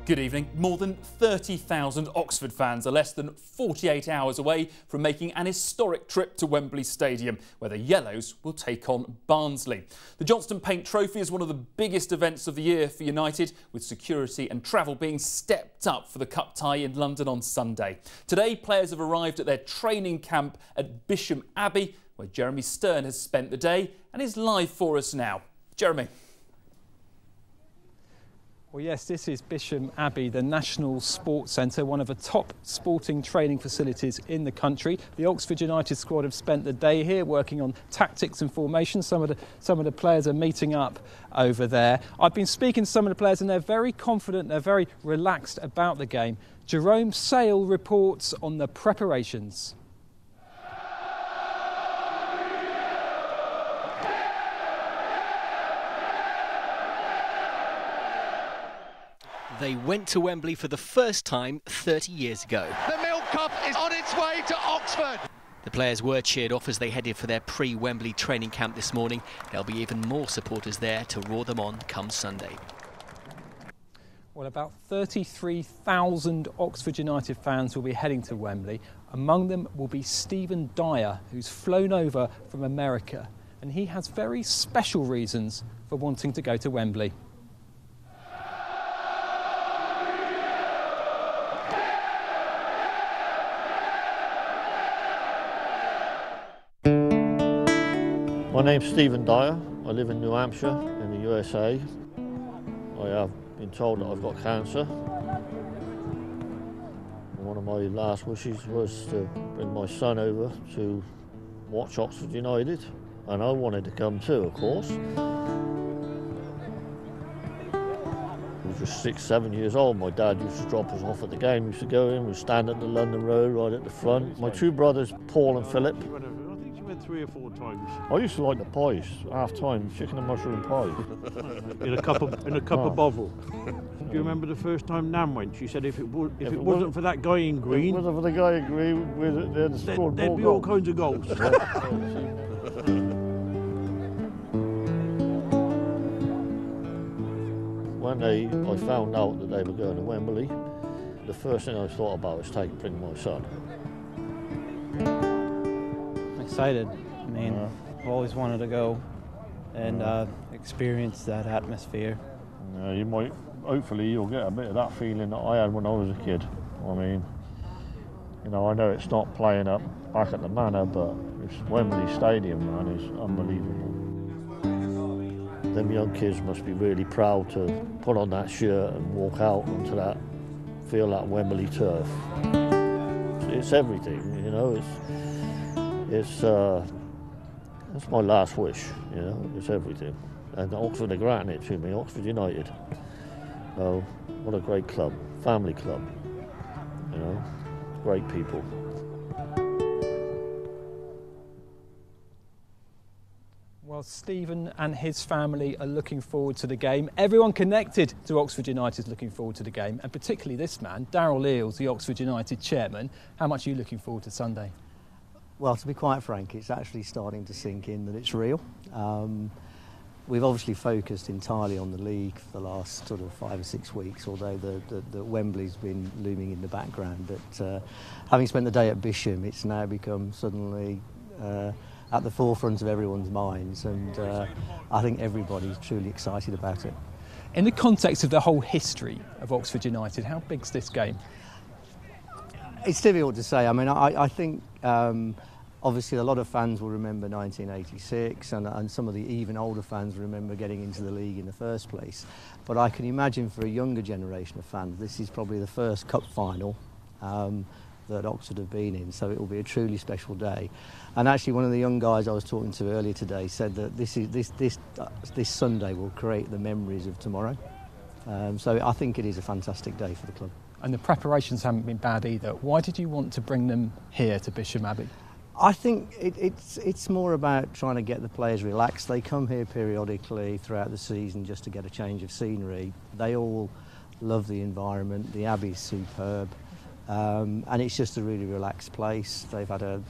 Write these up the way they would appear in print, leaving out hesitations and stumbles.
Good evening. More than 30,000 Oxford fans are less than 48 hours away from making an historic trip to Wembley Stadium, where the Yellows will take on Barnsley. The Johnston Paint Trophy is one of the biggest events of the year for United, with security and travel being stepped up for the cup tie in London on Sunday. Today, players have arrived at their training camp at Bisham Abbey, where Jeremy Stern has spent the day and is live for us now. Jeremy. Well, yes, this is Bisham Abbey, the National Sports Centre, one of the top sporting training facilities in the country. The Oxford United squad have spent the day here working on tactics and formation. Some of the players are meeting up over there. I've been speaking to some of the players and they're very confident, they're very relaxed about the game. Jerome Sale reports on the preparations. They went to Wembley for the first time 30 years ago. The Milk Cup is on its way to Oxford. The players were cheered off as they headed for their pre-Wembley training camp this morning. There'll be even more supporters there to roar them on come Sunday. Well, about 33,000 Oxford United fans will be heading to Wembley. Among them will be Stephen Dyer, who's flown over from America. And he has very special reasons for wanting to go to Wembley. My name's Stephen Dyer. I live in New Hampshire in the USA. I have been told that I've got cancer. One of my last wishes was to bring my son over to watch Oxford United, and I wanted to come too, of course. I was just 6, 7 years old. My dad used to drop us off at the game. We used to go in, we'd stand at the London Road right at the front. My two brothers, Paul and Philip. 3 or 4 times. I used to like the pies, half-time, chicken and mushroom pie. in a cup of bovril. Do you remember the first time Nan went? She said if it wasn't for that guy in green... If it wasn't for the guy in green, they'd scored there'd more be goals. all kinds of goals. When I found out that they were going to Wembley, the first thing I thought about was bringing my son. Excited. I mean, I've always wanted to go and experience that atmosphere. You might, hopefully you'll get a bit of that feeling that I had when I was a kid. I mean, you know, I know it's not playing up back at the Manor, but it's Wembley Stadium, man, it's unbelievable. Them young kids must be really proud to put on that shirt and walk out onto that, feel that Wembley turf. It's everything, you know, that's my last wish, you know, it's everything. And Oxford are granting it to me, Oxford United. Oh, what a great club, family club, you know, great people. Well, Stephen and his family are looking forward to the game. Everyone connected to Oxford United is looking forward to the game, and particularly this man, Darryl Eales, the Oxford United chairman. How much are you looking forward to Sunday? Well, to be quite frank, it's actually starting to sink in that it's real. We've obviously focused entirely on the league for the last sort of 5 or 6 weeks, although the Wembley's been looming in the background. But having spent the day at Bisham, it's now become suddenly at the forefront of everyone's minds, and I think everybody's truly excited about it. In the context of the whole history of Oxford United, how big's this game? It's difficult to say. I mean, I think obviously a lot of fans will remember 1986, and some of the even older fans remember getting into the league in the first place. But I can imagine for a younger generation of fans, this is probably the first cup final that Oxford have been in, so it will be a truly special day. And actually, one of the young guys I was talking to earlier today said that this Sunday will create the memories of tomorrow. So I think it is a fantastic day for the club. And the preparations haven't been bad either. Why did you want to bring them here to Bisham Abbey? I think it's more about trying to get the players relaxed. They come here periodically throughout the season just to get a change of scenery. They all love the environment. The Abbey's superb. And it's just a really relaxed place. They've had a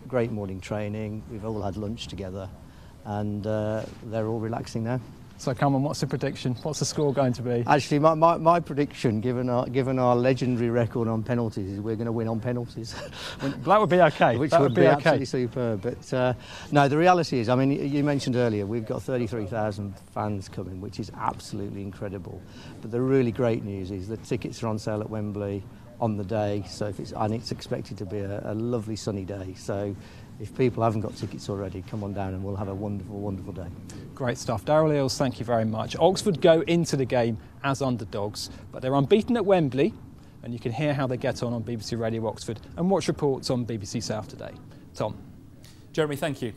great morning training. We've all had lunch together. And they're all relaxing now. So come on, what's the prediction? What's the score going to be? Actually, my prediction, given our legendary record on penalties, is we're going to win on penalties. That would be okay. Which that would be okay. absolutely superb. But no, the reality is, I mean, you mentioned earlier, we've got 33,000 fans coming, which is absolutely incredible. But the really great news is that tickets are on sale at Wembley on the day, so it's expected to be a lovely sunny day. So if people haven't got tickets already, come on down and we'll have a wonderful, wonderful day. Great stuff. Daryl Eales, thank you very much. Oxford go into the game as underdogs, but they're unbeaten at Wembley, and you can hear how they get on BBC Radio Oxford and watch reports on BBC South Today. Tom. Jeremy, thank you.